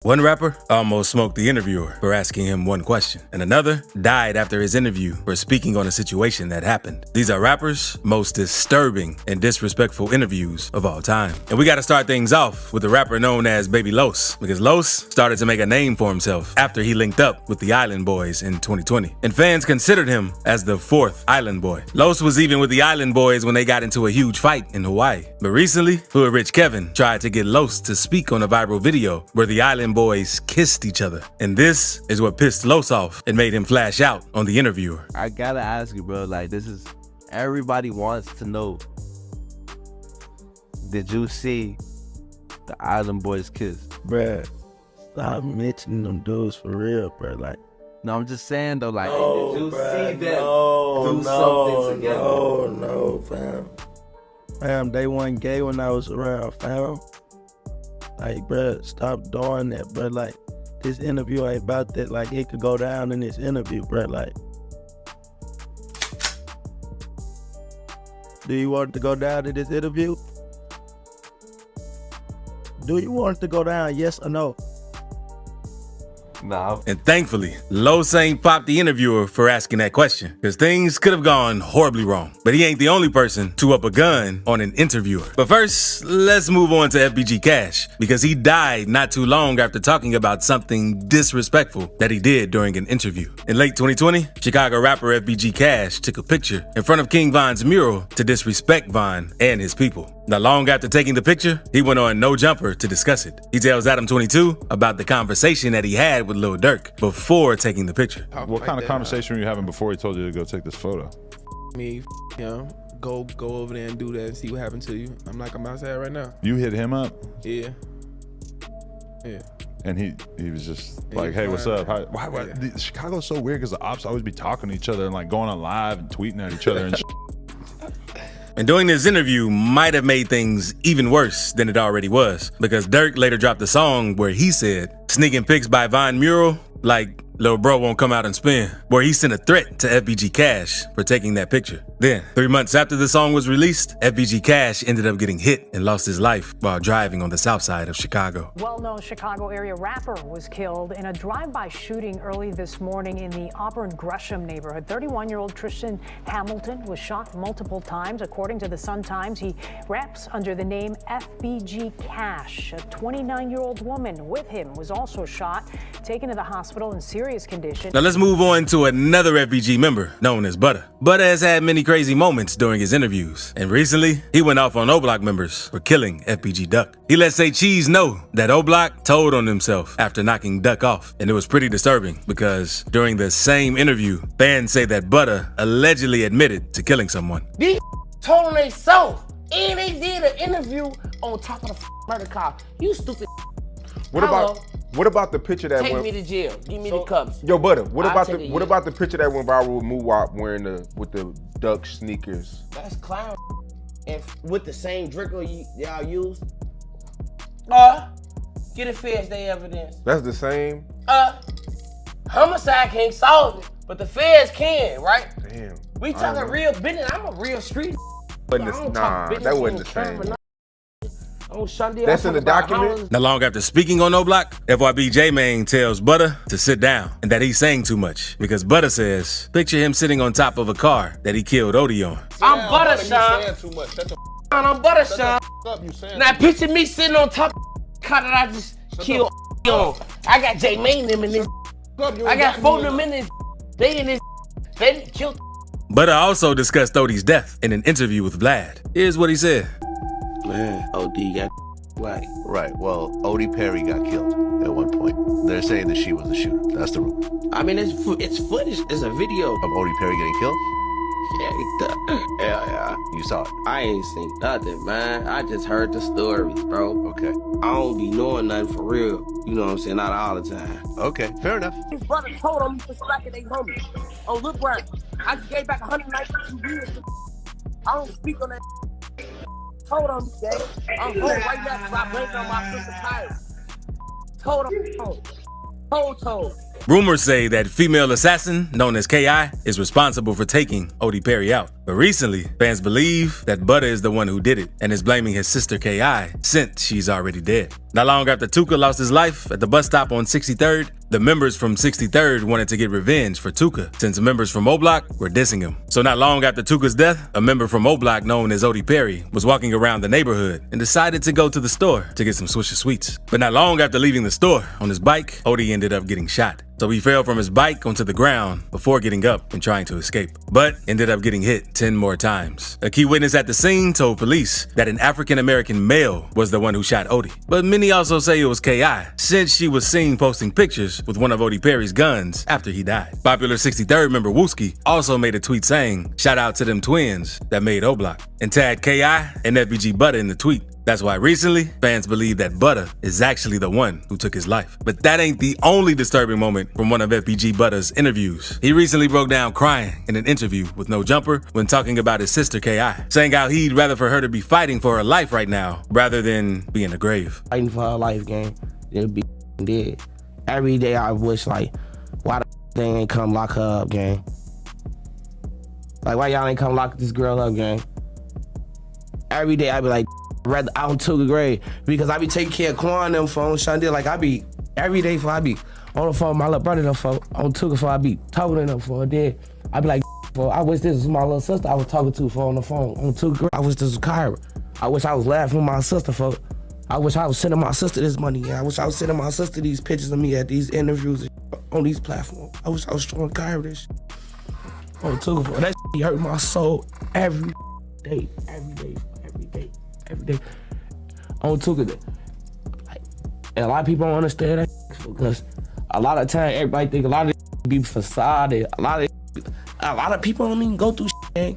One rapper almost smoked the interviewer for asking him one question, and another died after his interview for speaking on a situation that happened. These are rappers' most disturbing and disrespectful interviews of all time. And we gotta start things off with a rapper known as Baby Los, because Los started to make a name for himself after he linked up with the Island Boys in 2020. And fans considered him as the fourth Island Boy. Los was even with the Island Boys when they got into a huge fight in Hawaii. But recently, Hood Rich Kevin tried to get Los to speak on a viral video where the Island Boys kissed each other. And this is what pissed Los off and made him flash out on the interviewer. I gotta ask you, bro, like, this is, everybody wants to know, did you see the Island Boys kiss? Bruh, stop mentioning them dudes for real, bro. Like, no, I'm just saying though, like, no, did you bruh, see them no, do something together? No, fam. Fam, they weren't gay when I was around, fam. Like, bruh, stop doing that, bruh. Like, this interview ain't about that. Like, it could go down in this interview, bruh. Like, do you want it to go down in this interview? Do you want it to go down, yes or no? No. And thankfully, Los ain't popped the interviewer for asking that question, because things could have gone horribly wrong. But he ain't the only person to up a gun on an interviewer. But first, let's move on to FBG Cash, because he died not too long after talking about something disrespectful that he did during an interview. In late 2020, Chicago rapper FBG Cash took a picture in front of King Von's mural to disrespect Von and his people. Not long after taking the picture, he went on No Jumper to discuss it. He tells Adam 22 about the conversation that he had with Lil Durk before taking the picture. What kind of conversation were you having before he told you to go take this photo? Me, him, go over there and do that and see what happened to you. I'm like, I'm outside right now. You hit him up? Yeah. And he was just like, hey, what's up? Why Yeah. Chicago's so weird because the ops always be talking to each other and like going on live and tweeting at each other and shit. And doing this interview might have made things even worse than it already was, because Durk later dropped a song where he said, sneaking pics by Von mural, like Lil Bro won't come out and spin, where he sent a threat to FBG Cash for taking that picture. Then, 3 months after the song was released, FBG Cash ended up getting hit and lost his life while driving on the south side of Chicago. Well-known Chicago area rapper was killed in a drive-by shooting early this morning in the Auburn Gresham neighborhood. 31-year-old Tristan Hamilton was shot multiple times. According to the Sun-Times, he raps under the name FBG Cash. A 29-year-old woman with him was also shot, taken to the hospital in serious condition. Now let's move on to another FBG member known as Butter. Butter has had many crazy moments during his interviews, and recently he went off on O-Block members for killing FBG Duck. He let Say Cheese know that O-Block told on himself after knocking Duck off, and it was pretty disturbing because during the same interview, fans say that Butter allegedly admitted to killing someone. These told on themselves, and they did an interview on top of the murder cop. You stupid. What about the picture that Take went? me to jail. Give me the cups. Yo, Butter. What I'll about take the it, what yeah. about the picture that went viral with Muwap wearing with the duck sneakers? That's clown. And with the same Draco y'all used. Get a feds day evidence. That's the same. Homicide can't solve it, but the feds can, right? Damn. We talking real business. I'm a real street. Nah, that wasn't the same. That's in the document? Not long after speaking on O-Block, FYB J-Mane tells Butter to sit down and that he's saying too much, because Butter says, picture him sitting on top of a car that he killed Odie on. I'm Butter, Sean. I'm Butter, Sean. Now picture me sitting on top of the car that I just killed on. I got J-Mane them in this. I got 4 of them in this. They in this. They killed. Butter also discussed Odie's death in an interview with Vlad. Here's what he said. Man, OD got right. Right, well, Odie Perry got killed at one point. They're saying that she was the shooter. That's the rumor. I mean, it's footage. It's a video. Of Odie Perry getting killed? Yeah. You saw it? I ain't seen nothing, man. I just heard the stories, bro. Okay. I don't be knowing nothing for real. You know what I'm saying? Not all the time. Okay, fair enough. His brother told him to slack at 800. Oh, look right. I just gave back 192 years. I don't speak on that. Told him, Jay. I'm home right now because I blamed on my sister Tyler. Told him. Told. Rumors say that female assassin, known as K.I., is responsible for taking Odie Perry out. But recently, fans believe that Butter is the one who did it and is blaming his sister K.I. since she's already dead. Not long after Tuka lost his life at the bus stop on 63rd, the members from 63rd wanted to get revenge for Tuka since members from O Block were dissing him. So not long after Tuka's death, a member from O Block known as Odie Perry was walking around the neighborhood and decided to go to the store to get some Swisher Sweets. But not long after leaving the store on his bike, Odie ended up getting shot. So he fell from his bike onto the ground before getting up and trying to escape, but ended up getting hit 10 more times. A key witness at the scene told police that an African-American male was the one who shot Odie. But many also say it was K.I., since she was seen posting pictures with one of Odie Perry's guns after he died. Popular 63rd member Wooski also made a tweet saying, "Shout out to them twins that made O Block," and tagged K.I. and FBG Butter in the tweet. That's why recently, fans believe that Butter is actually the one who took his life. But that ain't the only disturbing moment from one of FBG Butter's interviews. He recently broke down crying in an interview with No Jumper when talking about his sister K.I., saying how he'd rather for her to be fighting for her life right now rather than be in the grave. Fighting for her life, gang. They'll be dead. Every day I wish, like, why they ain't come lock her up, gang? Like, why y'all ain't come lock this girl up, gang? Every day I be like, rather out to the grave, because I be taking care of Quan them phone, Shondell. Like, I be every day for I be on the phone with my little brother them phone, on Tuka for I be talking to them for a day. I be like, I wish this was my little sister I was talking to for on the phone on Tuka. I wish this was Kyra. I wish I was laughing with my sister for. I wish I was sending my sister this money. Yeah, I wish I was sending my sister these pictures of me at these interviews on these platforms. I wish I was showing Kyra this shit on Tuka for. That shit hurt my soul every day. On Tuka, like, and a lot of people don't understand that because a lot of time everybody think a lot of it be facade. A lot of people don't even go through shit.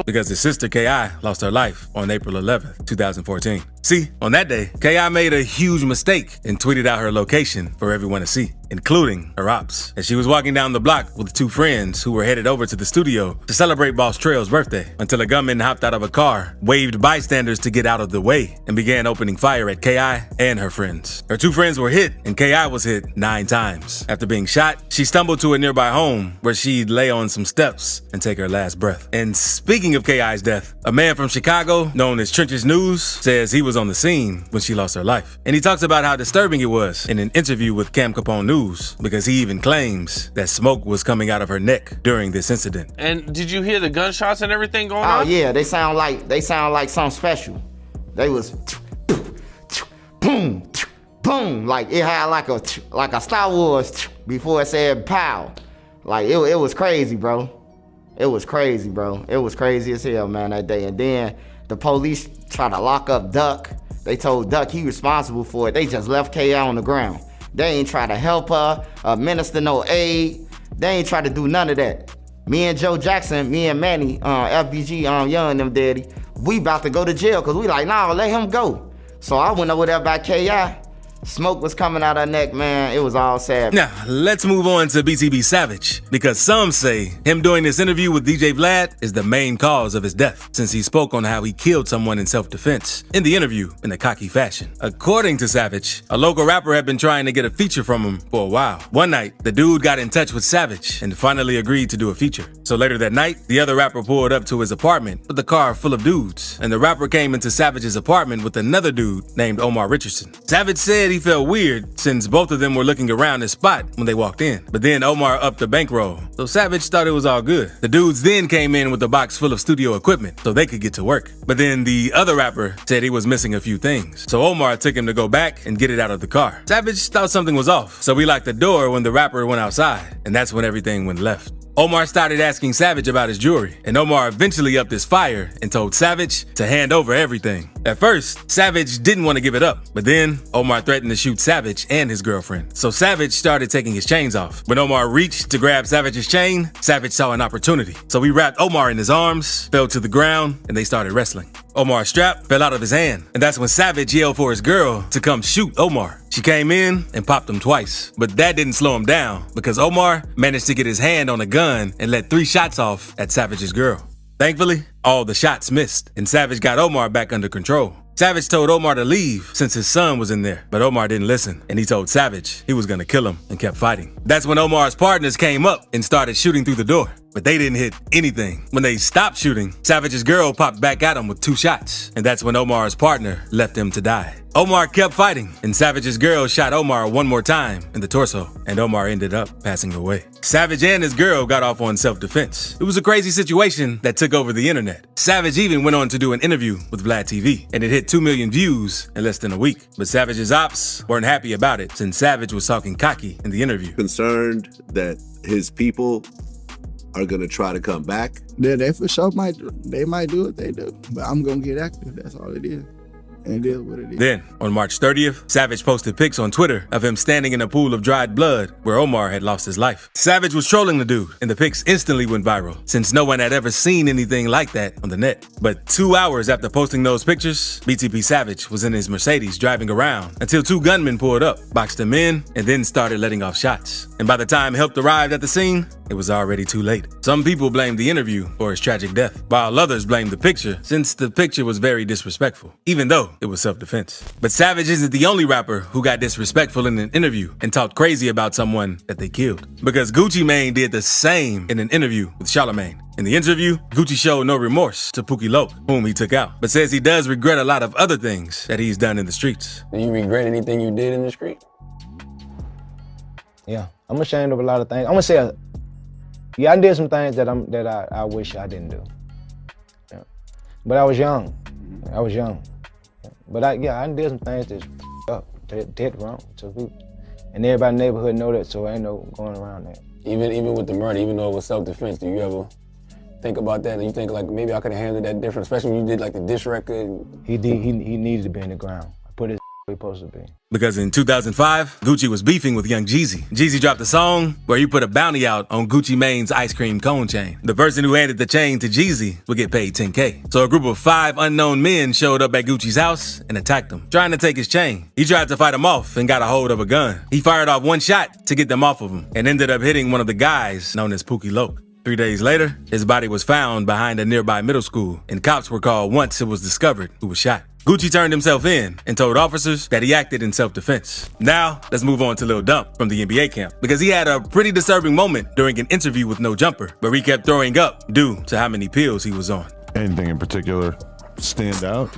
Because his sister K.I. lost her life on April 11th, 2014. See, on that day, K.I. made a huge mistake and tweeted out her location for everyone to see, including her ops, as she was walking down the block with two friends who were headed over to the studio to celebrate Boss Trail's birthday, until a gunman hopped out of a car, waved bystanders to get out of the way, and began opening fire at K.I. and her friends. Her two friends were hit, and K.I. was hit 9 times. After being shot, she stumbled to a nearby home where she'd lay on some steps and take her last breath. And speaking of K.I.'s death, a man from Chicago, known as Trenches News, says he was on the scene when she lost her life. And he talks about how disturbing it was in an interview with Cam Capone News, because he even claims that smoke was coming out of her neck during this incident. And did you hear the gunshots and everything going on? Oh yeah, they sound like something special. They was boom, boom, like it had like a Star Wars before it said pow. Like it was crazy, bro. It was crazy, bro. It was crazy as hell, man, that day. And then the police tried to lock up Duck. They told Duck he responsible for it. They just left K.I. on the ground. They ain't try to help her, administer no aid. They ain't try to do none of that. Me and Joe Jackson, me and Manny, FBG, Young and them daddy, we about to go to jail because we like, nah, let him go. So I went over there by K.I. Smoke was coming out her neck, man. It was all sad. Now, let's move on to BTB Savage, because some say him doing this interview with DJ Vlad is the main cause of his death, since he spoke on how he killed someone in self-defense in the interview in a cocky fashion. According to Savage, a local rapper had been trying to get a feature from him for a while. One night, the dude got in touch with Savage and finally agreed to do a feature. So later that night, the other rapper pulled up to his apartment with a car full of dudes, and the rapper came into Savage's apartment with another dude named Omar Richardson. Savage said he felt weird since both of them were looking around his spot when they walked in. But then Omar upped the bankroll, so Savage thought it was all good. The dudes then came in with a box full of studio equipment so they could get to work. But then the other rapper said he was missing a few things, so Omar took him to go back and get it out of the car. Savage thought something was off, so we locked the door when the rapper went outside, and that's when everything went left. Omar started asking Savage about his jewelry, and Omar eventually upped his fire and told Savage to hand over everything. At first, Savage didn't want to give it up, but then Omar threatened to shoot Savage and his girlfriend. So Savage started taking his chains off. When Omar reached to grab Savage's chain, Savage saw an opportunity. So he wrapped Omar in his arms, fell to the ground, and they started wrestling. Omar's strap fell out of his hand, and that's when Savage yelled for his girl to come shoot Omar. She came in and popped him twice, but that didn't slow him down because Omar managed to get his hand on a gun and let 3 shots off at Savage's girl. Thankfully, all the shots missed, and Savage got Omar back under control. Savage told Omar to leave since his son was in there, but Omar didn't listen, and he told Savage he was gonna kill him and kept fighting. That's when Omar's partners came up and started shooting through the door. but they didn't hit anything. When they stopped shooting, Savage's girl popped back at him with 2 shots, and that's when Omar's partner left him to die. Omar kept fighting, and Savage's girl shot Omar one more time in the torso, and Omar ended up passing away. Savage and his girl got off on self-defense. It was a crazy situation that took over the internet. Savage even went on to do an interview with Vlad TV, and it hit 2 million views in less than a week. But Savage's ops weren't happy about it, since Savage was talking cocky in the interview. Concerned that his people are gonna try to come back. Yeah, they for sure might do what they do, but I'm gonna get active. That's all it is. And it is what it is. Then, on March 30th, Savage posted pics on Twitter of him standing in a pool of dried blood where Omar had lost his life. Savage was trolling the dude, and the pics instantly went viral, since no one had ever seen anything like that on the net. But 2 hours after posting those pictures, BTP Savage was in his Mercedes driving around until 2 gunmen pulled up, boxed him in, and then started letting off shots. And by the time help arrived at the scene, it was already too late. Some people blamed the interview for his tragic death, while others blamed the picture, since the picture was very disrespectful, even though it was self-defense. But Savage isn't the only rapper who got disrespectful in an interview and talked crazy about someone that they killed. Because Gucci Mane did the same in an interview with Charlamagne. In the interview, Gucci showed no remorse to Pookie Loc, whom he took out, but says he does regret a lot of other things that he's done in the streets. Do you regret anything you did in the street? Yeah, I'm ashamed of a lot of things. I'm gonna say, yeah, I did some things that I wish I didn't do. Yeah. But I was young. But I did some things that's up, that wrong to people. And everybody in the neighborhood know that, so ain't no going around that. Even with the murder, even though it was self-defense, do you ever think about that and you think like maybe I could have handled that different, especially when you did like the diss record? He needed to be in the ground. I put his where he supposed to be. Because in 2005, Gucci was beefing with Young Jeezy. Jeezy dropped a song where he put a bounty out on Gucci Mane's ice cream cone chain. The person who handed the chain to Jeezy would get paid $10K. So a group of 5 unknown men showed up at Gucci's house and attacked him, trying to take his chain. He tried to fight them off and got a hold of a gun. He fired off 1 shot to get them off of him and ended up hitting one of the guys known as Pookie Loc. 3 days later, his body was found behind a nearby middle school, and cops were called once it was discovered who was shot. Gucci turned himself in and told officers that he acted in self-defense. Now, let's move on to Lil Dump from the NBA camp, because he had a pretty disturbing moment during an interview with No Jumper, where he kept throwing up due to how many pills he was on. Anything in particular stand out?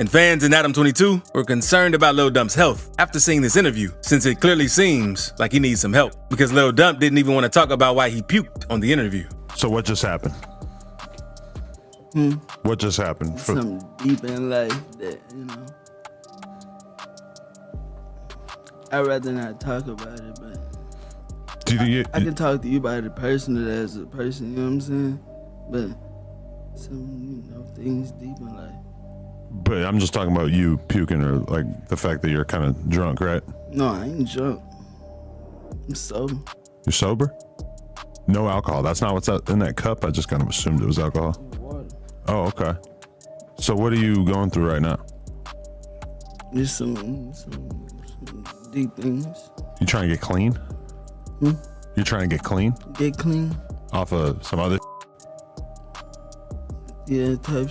And fans in Adam 22 were concerned about Lil Dump's health after seeing this interview, since it clearly seems like he needs some help, because Lil Dump didn't even want to talk about why he puked on the interview. So what just happened? What just happened? Something deep in life that, you know, I'd rather not talk about it, but do you think I can talk to you about it personally as a person, you know what I'm saying? But some, you know, things deep in life. But I'm just talking about you puking, or like the fact that you're kind of drunk, right? No, I ain't drunk. I'm sober. You're sober? No alcohol. That's not what's in that cup? I just kind of assumed it was alcohol. Water. Oh, okay. So what are you going through right now? Just some deep things. You trying to get clean? You're trying to get clean? Get clean? Off of some other Yeah, type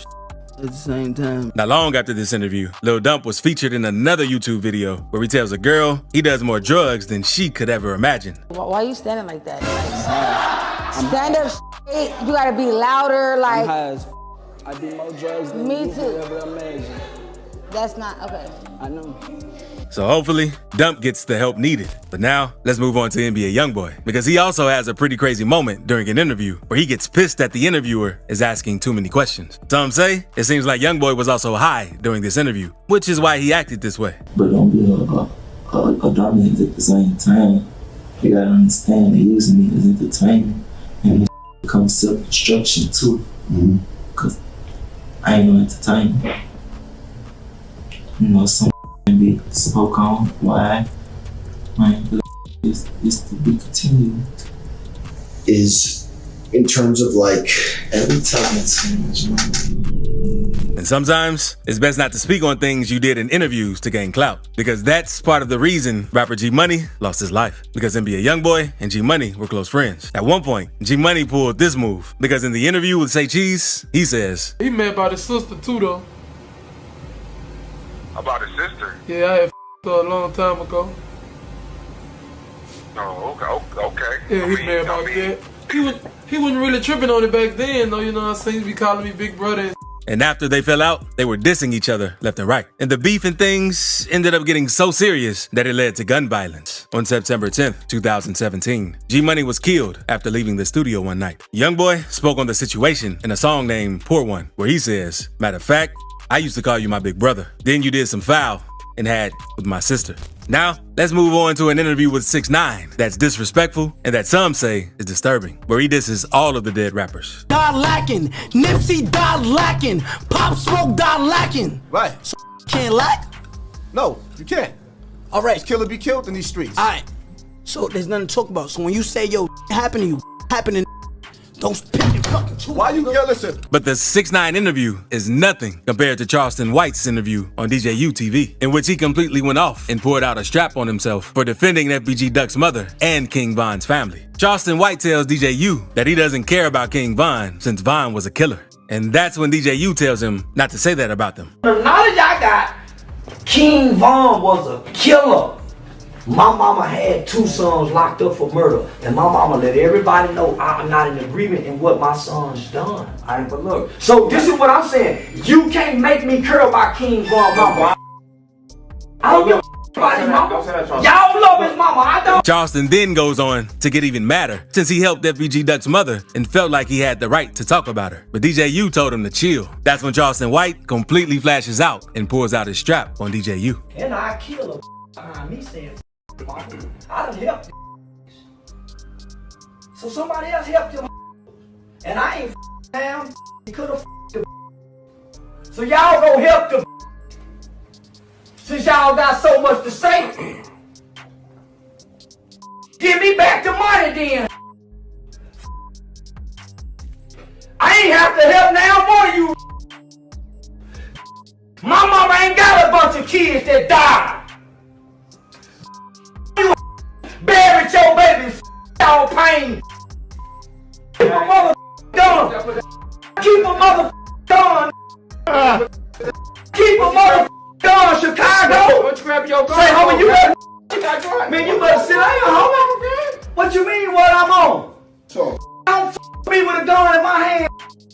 at the same time. Not long after this interview, Lil Dump was featured in another YouTube video where he tells a girl he does more drugs than she could ever imagine. Why are you standing like that? Like, stand up straight, you gotta be louder, like. I do more drugs than me you too. could ever imagine. That's not, okay. I know. So hopefully, Dump gets the help needed. But now, let's move on to NBA Youngboy, because he also has a pretty crazy moment during an interview where he gets pissed that the interviewer is asking too many questions. Some say it seems like Youngboy was also high during this interview, which is why he acted this way. But don't be a dominant at the same time. You gotta understand they're using me as entertainment, and it becomes self-destruction too. Cause I ain't no entertainment. You know, some can be spoke on. Why? Man, it's to be continued. Is in terms of like every time it's And sometimes, it's best not to speak on things you did in interviews to gain clout, because that's part of the reason rapper G Money lost his life, because NBA Youngboy and G Money were close friends. At one point, G Money pulled this move, because in the interview with Say Cheese, he says, He mad about his sister too, though. About his sister? Yeah, I had her a long time ago. Oh, okay. Yeah, he mad about that. He wasn't really tripping on it back then, though. You know what I'm saying? He be calling me big brother. And And after they fell out, they were dissing each other left and right. And the beef and things ended up getting so serious that it led to gun violence. On September 10th, 2017, G Money was killed after leaving the studio one night. Youngboy spoke on the situation in a song named Poor One, where he says, matter of fact, I used to call you my big brother. Then you did some foul and had with my sister. Now, let's move on to an interview with 6ix9ine that's disrespectful and that some say is disturbing, where he disses all of the dead rappers. Died lacking, Nipsey died lacking, Pop Smoke died lacking. Right. So can't lack? No, you can't. All right. Kill or be killed in these streets. All right. So there's nothing to talk about. So when you say, yo, happened to you, happening, don't spit your fucking truth. Why you yelling? But the 6ix9ine interview is nothing compared to Charleston White's interview on DJU TV, in which he completely went off and poured out a strap on himself for defending FBG Duck's mother and King Von's family. Charleston White tells DJU that he doesn't care about King Von since Von was a killer. And that's when DJU tells him not to say that about them. The knowledge I got, King Von was a killer. My mama had 2 sons locked up for murder, and my mama let everybody know I'm not in agreement in what my son's done. All right, but look, so this is what I'm saying. You can't make me care about King Von mama. I don't give a about his mama. Y'all love his mama, I don't. Charleston then goes on to get even madder since he helped FBG Duck's mother and felt like he had the right to talk about her. But DJU told him to chill. That's when Charleston White completely flashes out and pulls out his strap on DJU. And I kill her behind me saying, I done helped. So somebody else helped him. And I ain't down. He could have. So y'all go help the. Since y'all got so much to say. Give me back the money then. I ain't have to help now more you. My mama ain't got a bunch of kids that died. You buried your baby y'all pain. Keep a mother gun. Keep a mother gun. Keep a mother gun, Chicago. What you grab your gun? Say, homie, you better. Man, you better sit down, homie. What you mean what I'm on? So don't me with a gun in my hand.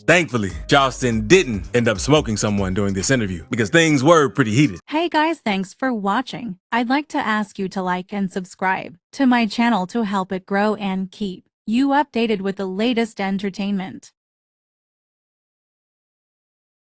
Thankfully, Charleston didn't end up smoking someone during this interview because things were pretty heated. Hey guys, thanks for watching. I'd like to ask you to like and subscribe to my channel to help it grow and keep you updated with the latest entertainment.